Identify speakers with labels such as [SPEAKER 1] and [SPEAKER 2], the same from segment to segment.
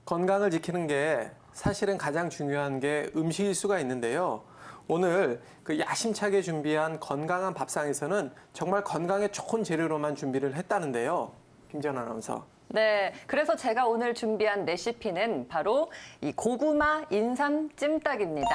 [SPEAKER 1] 건강을 지키는 게 사실은 가장 중요한 게 음식일 수가 있는데요. 오늘 그 야심차게 준비한 건강한 밥상에서는 정말 건강에 좋은 재료로만 준비를 했다는데요. 김지연 아나운서.
[SPEAKER 2] 네, 그래서 제가 오늘 준비한 레시피는 바로 이 고구마 인삼 찜닭입니다.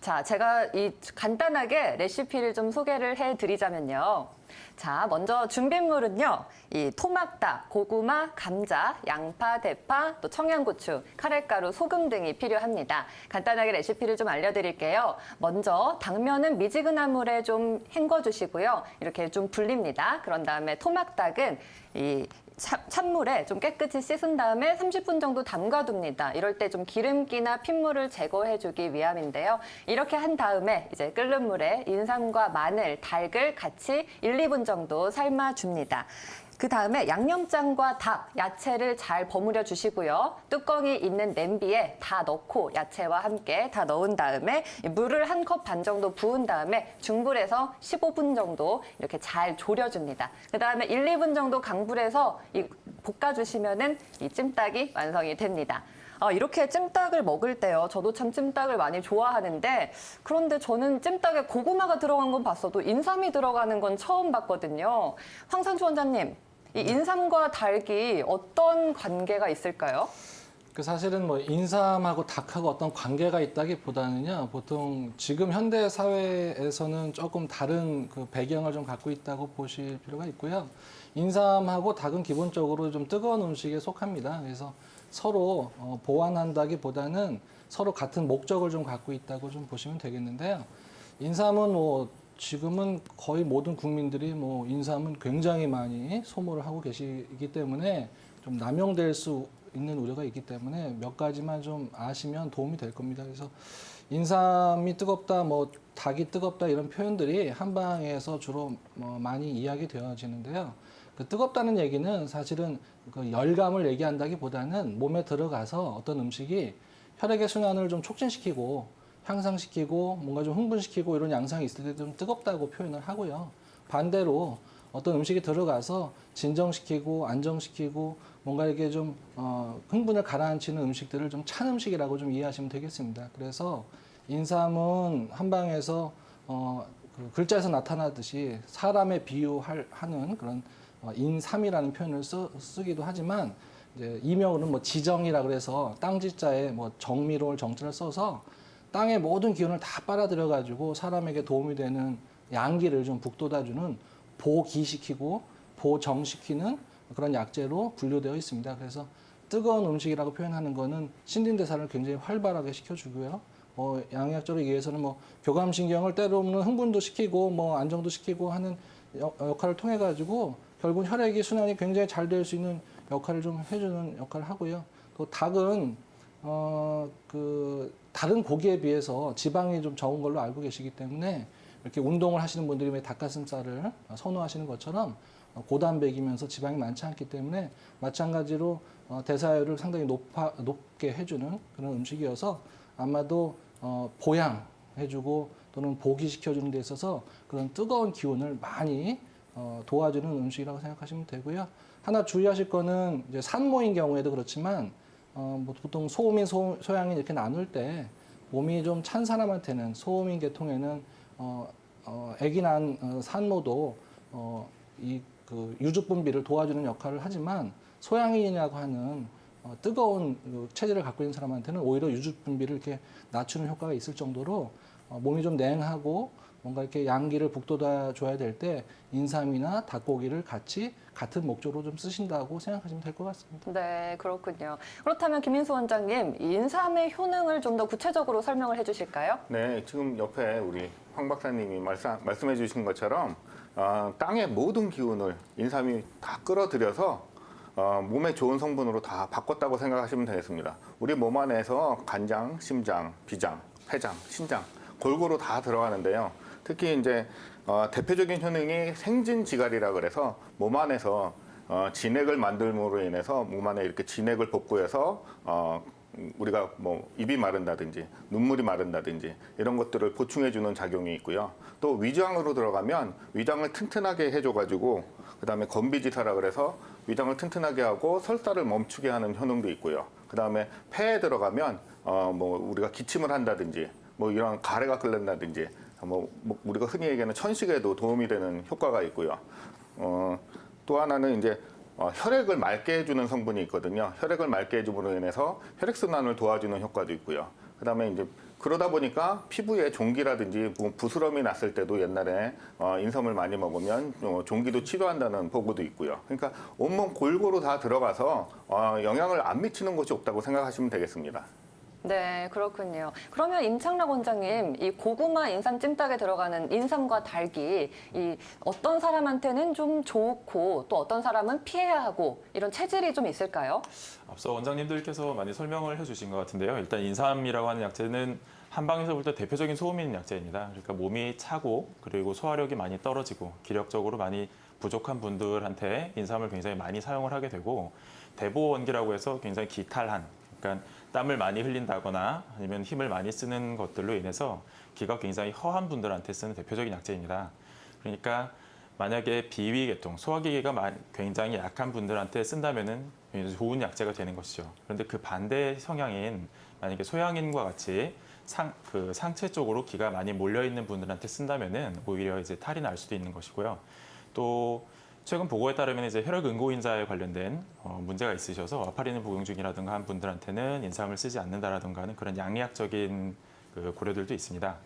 [SPEAKER 2] 자, 제가 이 간단하게 레시피를 좀 소개를 해드리자면요. 자, 먼저 준비물은요. 이 토막닭, 고구마, 감자, 양파, 대파, 또 청양고추, 카레가루, 소금 등이 필요합니다. 간단하게 레시피를 좀 알려드릴게요. 먼저 당면은 미지근한 물에 좀 헹궈주시고요. 이렇게 좀 불립니다. 그런 다음에 토막닭은 이 찬물에 좀 깨끗이 씻은 다음에 30분 정도 담가둡니다. 이럴 때 좀 기름기나 핏물을 제거해주기 위함인데요. 이렇게 한 다음에 이제 끓는 물에 인삼과 마늘, 닭을 같이 1, 2분 정도 삶아줍니다. 그 다음에 양념장과 닭, 야채를 잘 버무려 주시고요. 뚜껑이 있는 냄비에 다 넣고 야채와 함께 다 넣은 다음에 물을 1컵 반 정도 부은 다음에 중불에서 15분 정도 이렇게 잘 졸여줍니다. 그 다음에 1, 2분 정도 강불에서 볶아주시면은 이 찜닭이 완성이 됩니다. 이렇게 찜닭을 먹을 때요. 저도 참 찜닭을 많이 좋아하는데 그런데 저는 찜닭에 고구마가 들어간 건 봤어도 인삼이 들어가는 건 처음 봤거든요. 황선주 원장님, 이 인삼과 닭이 어떤 관계가 있을까요?
[SPEAKER 3] 사실은 뭐 인삼하고 닭하고 어떤 관계가 있다기보다는요, 보통 지금 현대 사회에서는 조금 다른 그 배경을 좀 갖고 있다고 보실 필요가 있고요. 인삼하고 닭은 기본적으로 좀 뜨거운 음식에 속합니다. 그래서 서로 보완한다기보다는 서로 같은 목적을 좀 갖고 있다고 좀 보시면 되겠는데요. 인삼은 뭐 지금은 거의 모든 국민들이 뭐 인삼은 굉장히 많이 소모를 하고 계시기 때문에 좀 남용될 수 있는 우려가 있기 때문에 몇 가지만 좀 아시면 도움이 될 겁니다. 그래서 인삼이 뜨겁다, 뭐 닭이 뜨겁다 이런 표현들이 한방에서 주로 많이 이야기되어지는데요. 그 뜨겁다는 얘기는 사실은 그 열감을 얘기한다기보다는 몸에 들어가서 어떤 음식이 혈액의 순환을 좀 촉진시키고 향상시키고 뭔가 좀 흥분시키고 이런 양상이 있을 때 좀 뜨겁다고 표현을 하고요. 반대로 어떤 음식이 들어가서 진정시키고 안정시키고 뭔가 이게 좀 흥분을 가라앉히는 음식들을 좀 찬 음식이라고 좀 이해하시면 되겠습니다. 그래서 인삼은 한방에서 그 글자에서 나타나듯이 사람에 비유하는 그런 인삼이라는 표현을 쓰기도 하지만 이제 이명으로는 뭐 지정이라 그래서 땅지자에 뭐 정미로울 정자를 써서 땅의 모든 기운을 다 빨아들여 가지고 사람에게 도움이 되는 양기를 좀 북돋아주는 보기시키고 보정시키는 그런 약재로 분류되어 있습니다. 그래서 뜨거운 음식이라고 표현하는 거는 신진대사를 굉장히 활발하게 시켜주고요. 양약적으로 얘기해서는 뭐 교감신경을 때로는 흥분도 시키고 뭐 안정도 시키고 하는 역할을 통해 가지고 결국 혈액이 순환이 굉장히 잘 될 수 있는 역할을 좀 해주는 역할을 하고요. 또 닭은 그 다른 고기에 비해서 지방이 좀 적은 걸로 알고 계시기 때문에 이렇게 운동을 하시는 분들이 왜 닭가슴살을 선호하시는 것처럼 고단백이면서 지방이 많지 않기 때문에 마찬가지로 대사율을 상당히 높게 해주는 그런 음식이어서 아마도 보양해주고 또는 보기시켜주는 데 있어서 그런 뜨거운 기운을 많이 도와주는 음식이라고 생각하시면 되고요. 하나 주의하실 거는 이제 산모인 경우에도 그렇지만 뭐 보통 소음인, 소양인 이렇게 나눌 때 몸이 좀 찬 사람한테는 소음인 계통에는 아기 낳은 산모도 이 그 유즙 분비를 도와주는 역할을 하지만 소양인이라고 하는 뜨거운 그 체질을 갖고 있는 사람한테는 오히려 유즙 분비를 이렇게 낮추는 효과가 있을 정도로 몸이 좀 냉하고 뭔가 이렇게 양기를 북돋아 줘야 될 때 인삼이나 닭고기를 같은 목적으로 좀 쓰신다고 생각하시면 될 것 같습니다.
[SPEAKER 2] 네, 그렇군요. 그렇다면 김인수 원장님, 이 인삼의 효능을 좀 더 구체적으로 설명을 해주실까요?
[SPEAKER 4] 네, 지금 옆에 우리 황 박사님이 말씀해 주신 것처럼 땅의 모든 기운을 인삼이 다 끌어들여서 몸에 좋은 성분으로 다 바꿨다고 생각하시면 되겠습니다. 우리 몸 안에서 간장, 심장, 비장, 폐장, 신장 골고루 다 들어가는데요. 특히 이제 대표적인 효능이 생진지갈이라 그래서 몸 안에서 진액을 만들므로 인해서 몸 안에 이렇게 진액을 복구해서 우리가 뭐 입이 마른다든지 눈물이 마른다든지 이런 것들을 보충해 주는 작용이 있고요. 또 위장으로 들어가면 위장을 튼튼하게 해줘 가지고 그다음에 건비지사라 그래서 위장을 튼튼하게 하고 설사를 멈추게 하는 효능도 있고요. 그다음에 폐에 들어가면 뭐 우리가 기침을 한다든지 뭐 이런 가래가 끓는다든지 뭐 우리가 흔히 얘기하는 천식에도 도움이 되는 효과가 있고요. 또 하나는 이제 혈액을 맑게 해주는 성분이 있거든요. 혈액을 맑게 해줌으로 인해서 혈액순환을 도와주는 효과도 있고요. 그다음에 이제 그러다 보니까 피부에 종기라든지 뭐 부스럼이 났을 때도 옛날에 인삼을 많이 먹으면 종기도 치료한다는 보고도 있고요. 그러니까 온몸 골고루 다 들어가서 영향을 안 미치는 것이 없다고 생각하시면 되겠습니다.
[SPEAKER 2] 네, 그렇군요. 그러면 임창락 원장님, 이 고구마 인삼 찜닭에 들어가는 인삼과 닭이 이 어떤 사람한테는 좀 좋고 또 어떤 사람은 피해야 하고 이런 체질이 좀 있을까요?
[SPEAKER 5] 앞서 원장님들께서 많이 설명을 해주신 것 같은데요. 일단 인삼이라고 하는 약재는 한방에서 볼 때 대표적인 소음이 있는 약재입니다. 그러니까 몸이 차고 그리고 소화력이 많이 떨어지고 기력적으로 많이 부족한 분들한테 인삼을 굉장히 많이 사용을 하게 되고 대보원기라고 해서 굉장히 기탈한 그러니까 땀을 많이 흘린다거나 아니면 힘을 많이 쓰는 것들로 인해서 기가 굉장히 허한 분들한테 쓰는 대표적인 약재입니다. 그러니까 만약에 비위계통, 소화기계가 굉장히 약한 분들한테 쓴다면은 굉장히 좋은 약재가 되는 것이죠. 그런데 그 반대 성향인 만약에 소양인과 같이 상체 쪽으로 기가 많이 몰려 있는 분들한테 쓴다면은 오히려 이제 탈이 날 수도 있는 것이고요. 또 최근 보고에 따르면 이제 혈액응고인자에 관련된 문제가 있으셔서 와파린을 복용 중이라든가 한 분들한테는 인삼을 쓰지 않는다라든가 하는 그런 양리학적인 그 고려들도 있습니다.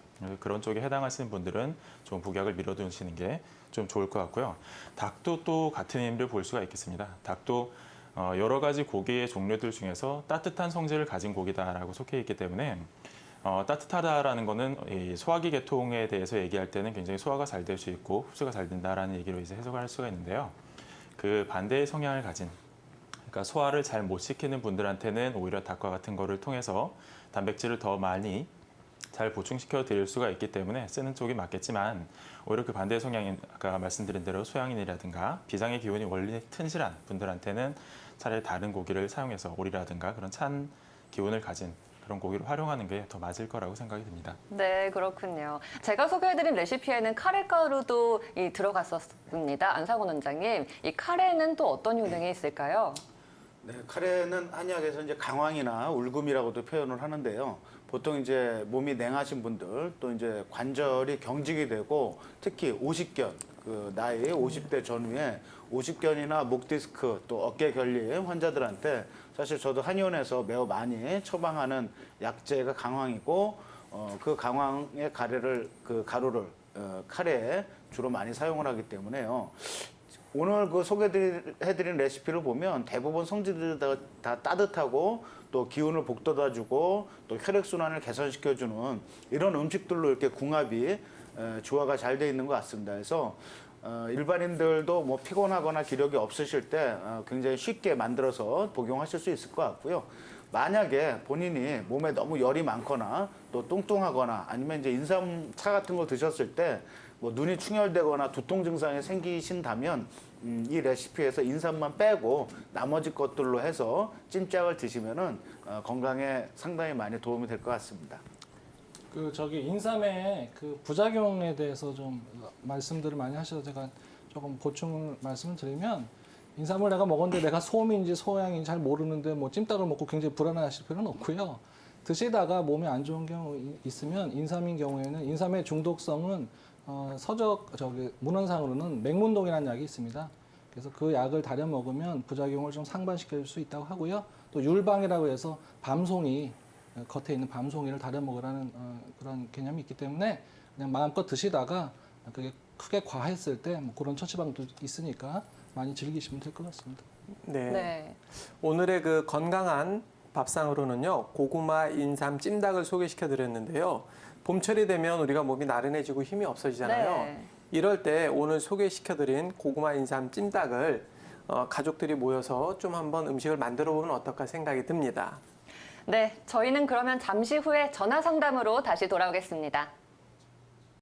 [SPEAKER 5] 그런 쪽에 해당하시는 분들은 좀 복약을 미뤄두시는 게 좀 좋을 것 같고요. 닭도 또 같은 의미를 볼 수가 있겠습니다. 닭도 여러 가지 고기의 종류들 중에서 따뜻한 성질을 가진 고기다라고 속해 있기 때문에 따뜻하다라는 거는 이 소화기 계통에 대해서 얘기할 때는 굉장히 소화가 잘 될 수 있고 흡수가 잘 된다라는 얘기로 이제 해석을 할 수가 있는데요. 그 반대의 성향을 가진 그러니까 소화를 잘 못 시키는 분들한테는 오히려 닭과 같은 거를 통해서 단백질을 더 많이 잘 보충시켜 드릴 수가 있기 때문에 쓰는 쪽이 맞겠지만 오히려 그 반대의 성향인 아까 말씀드린 대로 소양인이라든가 비장의 기운이 원래 튼실한 분들한테는 차라리 다른 고기를 사용해서 오리라든가 그런 찬 기운을 가진 그런 고기를 활용하는 게 더 맞을 거라고 생각이 듭니다.
[SPEAKER 2] 네, 그렇군요. 제가 소개해드린 레시피에는 카레가루도 들어갔었습니다. 안상원 원장님, 이 카레는 또 어떤 효능이 있을까요?
[SPEAKER 6] 네, 카레는 한의학에서 이제 강황이나 울금이라고도 표현을 하는데요. 보통 이제 몸이 냉하신 분들 또 이제 관절이 경직이 되고 특히 오십견 그 나이 50대 전후에 오십견이나 목 디스크 또 어깨 결림 환자들한테 사실 저도 한의원에서 매우 많이 처방하는 약재가 강황이고 그 강황의 가루를 카레에 주로 많이 사용을 하기 때문에요. 오늘 그 소개해드린 레시피를 보면 대부분 성질들이 다 따뜻하고 또 기운을 북돋아주고 또 혈액순환을 개선시켜주는 이런 음식들로 이렇게 궁합이 조화가 잘 돼 있는 것 같습니다. 그래서 일반인들도 뭐 피곤하거나 기력이 없으실 때 굉장히 쉽게 만들어서 복용하실 수 있을 것 같고요. 만약에 본인이 몸에 너무 열이 많거나 또 뚱뚱하거나 아니면 이제 인삼차 같은 거 드셨을 때 뭐 눈이 충혈되거나 두통 증상이 생기신다면 이 레시피에서 인삼만 빼고 나머지 것들로 해서 찜닭을 드시면은 건강에 상당히 많이 도움이 될 것 같습니다.
[SPEAKER 3] 인삼의 그 부작용에 대해서 좀 말씀들을 많이 하셔서 제가 조금 보충 말씀을 드리면 인삼을 내가 먹었는데 내가 소음인지 소양인지 잘 모르는데 뭐 찜닭을 먹고 굉장히 불안해하실 필요는 없고요. 드시다가 몸에 안 좋은 경우 있으면 인삼인 경우에는 인삼의 중독성은 문헌상으로는 맹문동이라는 약이 있습니다. 그래서 그 약을 다려 먹으면 부작용을 좀 상반시킬 수 있다고 하고요. 또 율방이라고 해서 밤송이 겉에 있는 밤송이를 다려 먹으라는 그런 개념이 있기 때문에 그냥 마음껏 드시다가 그게 크게 과했을 때 뭐 그런 처치방도 있으니까 많이 즐기시면 될 것 같습니다.
[SPEAKER 1] 네.
[SPEAKER 2] 네.
[SPEAKER 1] 오늘의 그 건강한 밥상으로는요, 고구마 인삼 찜닭을 소개시켜 드렸는데요. 봄철이 되면 우리가 몸이 나른해지고 힘이 없어지잖아요.
[SPEAKER 2] 네.
[SPEAKER 1] 이럴 때 오늘 소개시켜 드린 고구마 인삼 찜닭을 가족들이 모여서 좀 한번 음식을 만들어 보면 어떨까 생각이 듭니다.
[SPEAKER 2] 네, 저희는 그러면 잠시 후에 전화 상담으로 다시 돌아오겠습니다.